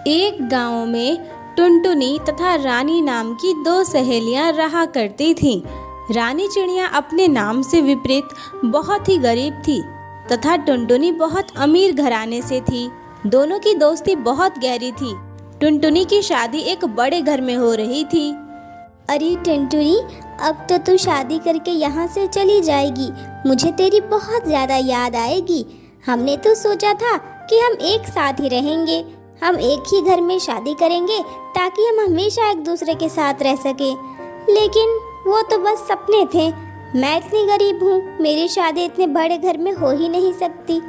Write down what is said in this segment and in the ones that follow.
एक गांव में टुनटुनी तथा रानी नाम की दो सहेलियां रहा करती थीं। रानी चिड़िया अपने नाम से विपरीत बहुत ही गरीब थी तथा टुनटुनी बहुत अमीर घराने से थी। दोनों की दोस्ती बहुत गहरी थी। टुनटुनी की शादी एक बड़े घर में हो रही थी। अरे टुनटुनी, अब तो तू शादी करके यहाँ से चली जाएगी। मुझे तेरी बहुत ज़्यादा याद आएगी। हमने तो सोचा था कि हम एक साथ ही रहेंगे। हम एक ही घर में शादी करेंगे ताकि हम हमेशा एक दूसरे के साथ रह सकें। लेकिन वो तो बस सपने थे। मैं इतनी गरीब हूँ, मेरी शादी इतने बड़े घर में हो ही नहीं सकती।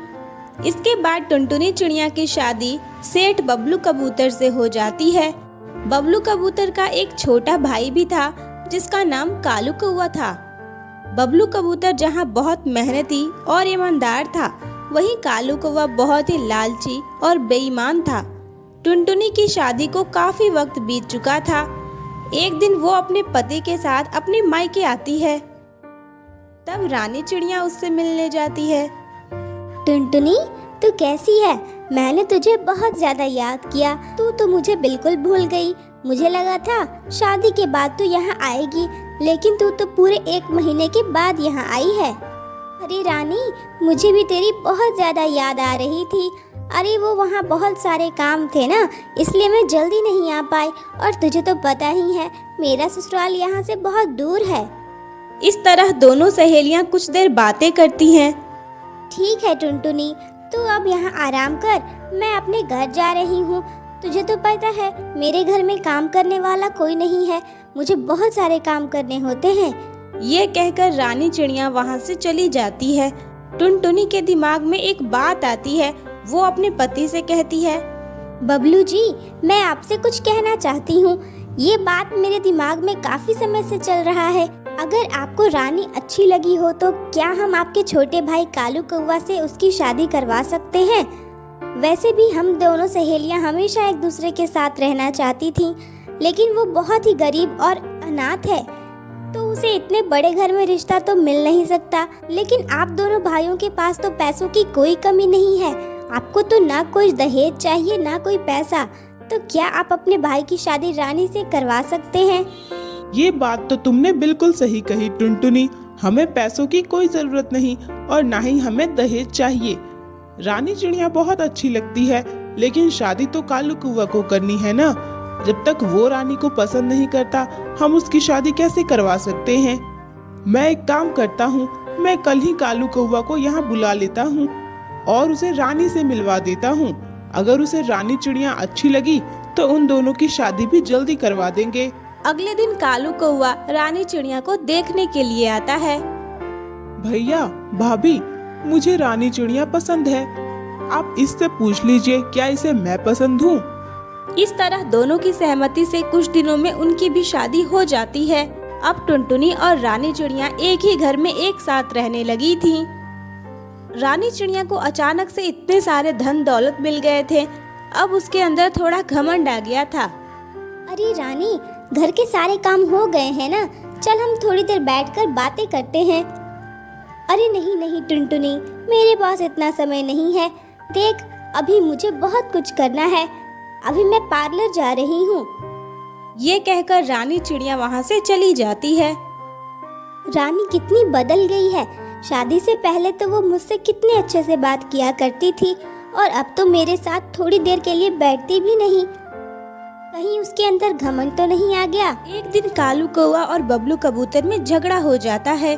इसके बाद टुनटुनी चिड़िया की शादी सेठ बबलू कबूतर से हो जाती है। बबलू कबूतर का एक छोटा भाई भी था जिसका नाम कालू कौवा था। बबलू कबूतर जहाँ बहुत मेहनती और ईमानदार था, वहीं कालू कौवा बहुत ही लालची और बेईमान था। टुनटुनी की शादी को काफी वक्त बीत चुका था। एक दिन वो अपने पति के साथ अपनी मायके आती है। तब रानी चिड़िया उससे मिलने जाती है। टुनटुनी, तू कैसी है? मैंने तुझे बहुत ज्यादा याद किया। तू तो मुझे बिल्कुल भूल गई। मुझे लगा था शादी के बाद तू यहाँ आएगी, लेकिन तू तो पूरे 1 महीने के बाद यहाँ आई है। अरे रानी, मुझे भी तेरी बहुत ज्यादा याद आ रही थी। अरे वो वहाँ बहुत सारे काम थे ना, इसलिए मैं जल्दी नहीं आ पाई। और तुझे तो पता ही है, मेरा ससुराल यहाँ से बहुत दूर है। इस तरह दोनों सहेलियां कुछ देर बातें करती हैं। ठीक है टुनटुनी, तू अब यहाँ आराम कर। मैं अपने घर जा रही हूँ। तुझे तो पता है मेरे घर में काम करने वाला कोई नहीं है। मुझे बहुत सारे काम करने होते हैं। ये कहकर रानी चिड़िया वहाँ से चली जाती है। टुनटुनी के दिमाग में एक बात आती है। वो अपने पति से कहती है, बबलू जी, मैं आपसे कुछ कहना चाहती हूँ। ये बात मेरे दिमाग में काफी समय से चल रहा है। अगर आपको रानी अच्छी लगी हो तो क्या हम आपके छोटे भाई कालू कौवा से उसकी शादी करवा सकते हैं? वैसे भी हम दोनों सहेलियां हमेशा एक दूसरे के साथ रहना चाहती थीं, लेकिन वो बहुत ही गरीब और अनाथ है, तो उसे इतने बड़े घर में रिश्ता तो मिल नहीं सकता। लेकिन आप दोनों भाइयों के पास तो पैसों की कोई कमी नहीं है। आपको तो ना कोई दहेज चाहिए ना कोई पैसा। तो क्या आप अपने भाई की शादी रानी से करवा सकते हैं? ये बात तो तुमने बिल्कुल सही कही टुनटुनी। हमें पैसों की कोई जरूरत नहीं और ना ही हमें दहेज चाहिए। रानी चिड़िया बहुत अच्छी लगती है, लेकिन शादी तो कालू कौवा को करनी है ना। जब तक वो रानी को पसंद नहीं करता, हम उसकी शादी कैसे करवा सकते हैं? मैं एक काम करता हूँ, मैं कल ही कालू कौवा को यहाँ बुला लेता हूँ और उसे रानी से मिलवा देता हूँ। अगर उसे रानी चिड़िया अच्छी लगी तो उन दोनों की शादी भी जल्दी करवा देंगे। अगले दिन कालू कौवा रानी चिड़िया को देखने के लिए आता है। भैया भाभी, मुझे रानी चिड़िया पसंद है। आप इससे पूछ लीजिए क्या इसे मैं पसंद हूँ। इस तरह दोनों की सहमति से कुछ दिनों में उनकी भी शादी हो जाती है। अब टुनटुनी और रानी चिड़िया एक ही घर में एक साथ रहने लगी थीं। रानी चिड़िया को अचानक से इतने सारे धन दौलत मिल गए थे। अब उसके अंदर थोड़ा घमंड आ गया था। अरे रानी, घर के सारे काम हो गए हैं ना, चल हम थोड़ी देर बैठकर बातें करते हैं। अरे नहीं नहीं टुनटुनी, मेरे पास इतना समय नहीं है। देख, अभी मुझे बहुत कुछ करना है। अभी मैं पार्लर जा रही हूँ। ये कहकर रानी चिड़िया वहाँ से चली जाती है। रानी कितनी बदल गई है। शादी से पहले तो वो मुझसे कितने अच्छे से बात किया करती थी, और अब तो मेरे साथ थोड़ी देर के लिए बैठती भी नहीं। कहीं उसके अंदर घमंड तो नहीं आ गया? एक दिन कालू कौवा और बबलू कबूतर में झगड़ा हो जाता है।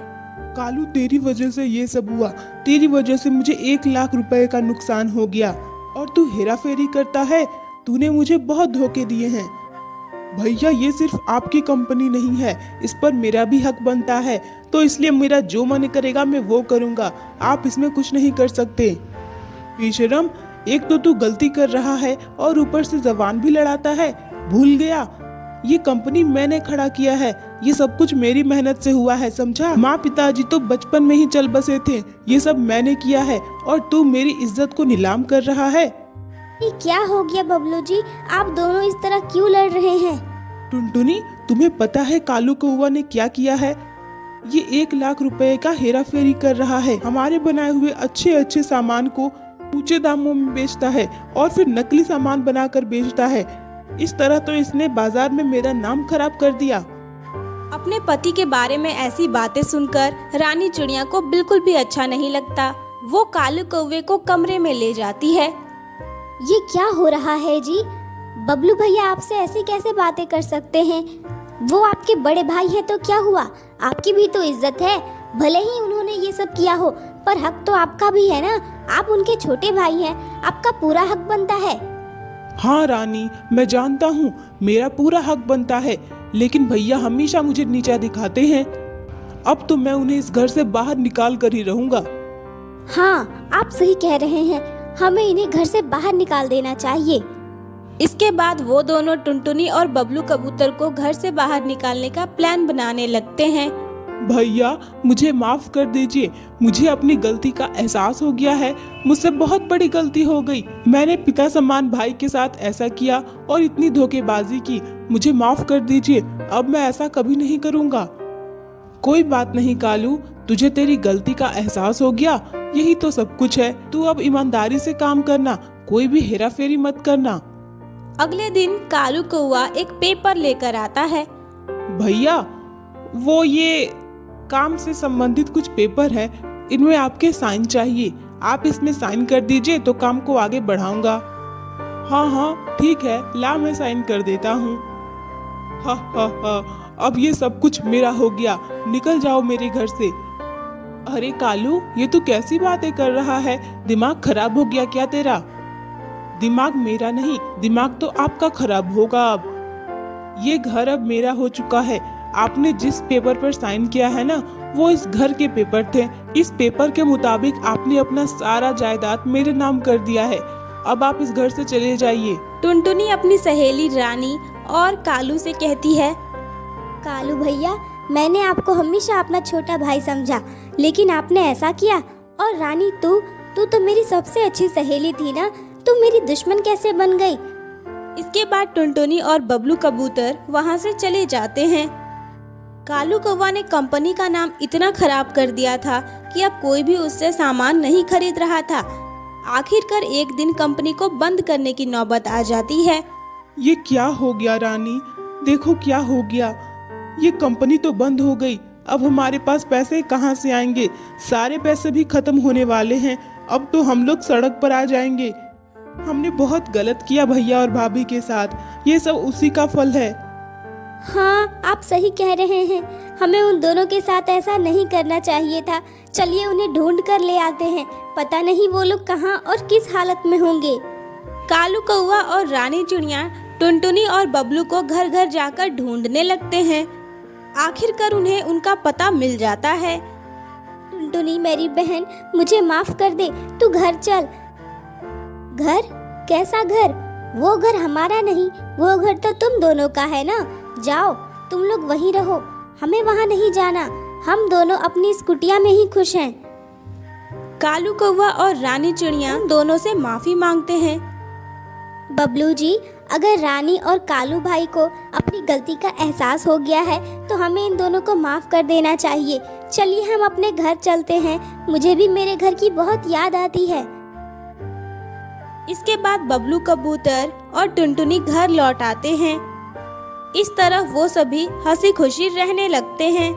कालू, तेरी वजह से ये सब हुआ। तेरी वजह से मुझे 1 लाख रुपए का नुकसान हो गया और तू हेरा फेरी करता है। तूने मुझे बहुत धोखे दिए हैं। भैया, ये सिर्फ आपकी कंपनी नहीं है, इस पर मेरा भी हक बनता है, तो इसलिए मेरा जो मन करेगा मैं वो करूँगा। आप इसमें कुछ नहीं कर सकते। बेशरम, एक तो तू गलती कर रहा है और ऊपर से जबान भी लड़ाता है। भूल गया, ये कंपनी मैंने खड़ा किया है। ये सब कुछ मेरी मेहनत से हुआ है, समझा? माँ पिताजी तो बचपन में ही चल बसे थे। ये सब मैंने किया है और तू मेरी इज्जत को नीलाम कर रहा है। ये क्या हो गया बबलू जी? आप दोनों इस तरह क्यों लड़ रहे हैं? टुनटुनी, तुम्हें पता है कालू कौवा ने क्या किया है? ये 1 लाख रुपए का हेरा फेरी कर रहा है। हमारे बनाए हुए अच्छे अच्छे सामान को ऊंचे दामों में बेचता है और फिर नकली सामान बनाकर बेचता है। इस तरह तो इसने बाजार में मेरा नाम खराब कर दिया। अपने पति के बारे में ऐसी बातें सुनकर रानी चिड़िया को बिल्कुल भी अच्छा नहीं लगता। वो कालू कौवे को कमरे में ले जाती है। ये क्या हो रहा है जी? बबलू भैया आपसे ऐसी कैसे बातें कर सकते हैं? वो आपके बड़े भाई हैं तो क्या हुआ? आपकी भी तो इज्जत है। भले ही उन्होंने ये सब किया हो, पर हक तो आपका भी है ना। आप उनके छोटे भाई हैं, आपका पूरा हक बनता है। हाँ रानी, मैं जानता हूँ मेरा पूरा हक बनता है, लेकिन भैया हमेशा मुझे नीचा दिखाते हैं। अब तो मैं उन्हें इस घर से बाहर निकाल कर ही रहूंगा। हाँ, आप सही कह रहे हैं। हमें इन्हें घर से बाहर निकाल देना चाहिए। इसके बाद वो दोनों टुनटुनी और बबलू कबूतर को घर से बाहर निकालने का प्लान बनाने लगते हैं। भैया मुझे माफ कर दीजिए, मुझे अपनी गलती का एहसास हो गया है। मुझसे बहुत बड़ी गलती हो गई। मैंने पिता समान भाई के साथ ऐसा किया और इतनी धोखेबाजी की। मुझे माफ कर दीजिए, अब मैं ऐसा कभी नहीं करूँगा। कोई बात नहीं कालू, तुझे तेरी गलती का एहसास हो गया, यही तो सब कुछ है। तू अब ईमानदारी से काम करना, कोई भी हेरा फेरी मत करना। अगले दिन कालू कौवा एक पेपर लेकर आता है। भैया वो ये काम से संबंधित कुछ पेपर है, इनमें आपके साइन चाहिए। आप इसमें साइन कर दीजिए तो काम को आगे बढ़ाऊंगा। हाँ हाँ ठीक है, ला मैं साइन कर देता हूँ। हा हा हा, अब ये सब कुछ मेरा हो गया। निकल जाओ मेरे घर से। अरे कालू, ये तू कैसी बातें कर रहा है? दिमाग खराब हो गया क्या तेरा? दिमाग मेरा नहीं, दिमाग तो आपका खराब होगा। अब ये घर अब मेरा हो चुका है। आपने जिस पेपर पर साइन किया है ना, वो इस घर के पेपर थे। इस पेपर के मुताबिक आपने अपना सारा जायदाद मेरे नाम कर दिया है। अब आप इस घर से चले जाइए। टुनटुनी अपनी सहेली रानी और कालू से कहती है, कालू भैया, मैंने आपको हमेशा अपना छोटा भाई समझा, लेकिन आपने ऐसा किया। और रानी, तू तो मेरी सबसे अच्छी सहेली थी ना, तू मेरी दुश्मन कैसे बन गई? इसके बाद टुनटुनी और बबलू कबूतर वहाँ से चले जाते हैं। कालू कौवा ने कंपनी का नाम इतना खराब कर दिया था कि अब कोई भी उससे सामान नहीं खरीद रहा था। आखिरकार एक दिन कंपनी को बंद करने की नौबत आ जाती है। ये क्या हो गया रानी? देखो क्या हो गया, ये कंपनी तो बंद हो गई। अब हमारे पास पैसे कहाँ से आएंगे? सारे पैसे भी खत्म होने वाले हैं। अब तो हम लोग सड़क पर आ जाएंगे। हमने बहुत गलत किया भैया और भाभी के साथ। ये सब उसी का फल है। हाँ, आप सही कह रहे हैं। हमें उन दोनों के साथ ऐसा नहीं करना चाहिए था। चलिए उन्हें ढूंढ कर ले आते हैं। पता नहीं वो लोग कहाँ और किस हालत में होंगे। कालू कौवा और रानी चिड़िया टुनटुनी और बबलू को घर घर जाकर ढूंढने लगते हैं। आखिरकार उन्हें उनका पता मिल जाता है। टुनटुनी मेरी बहन, मुझे माफ कर दे, तू घर चल। घर? कैसा घर? वो घर हमारा नहीं, वो घर तो तुम दोनों का है ना। जाओ, तुम लोग वहीं रहो, हमें वहाँ नहीं जाना। हम दोनों अपनी इस कुटिया में ही खुश हैं। कालू कौवा और रानी चिड़िया दोनों से माफी मांगते हैं। बबलू जी, अगर रानी और कालू भाई को अपनी गलती का एहसास हो गया है तो हमें इन दोनों को माफ कर देना चाहिए। चलिए हम अपने घर चलते हैं, मुझे भी मेरे घर की बहुत याद आती है। इसके बाद बबलू कबूतर और टुनटुनी घर लौट आते हैं। इस तरह वो सभी हंसी खुशी रहने लगते हैं।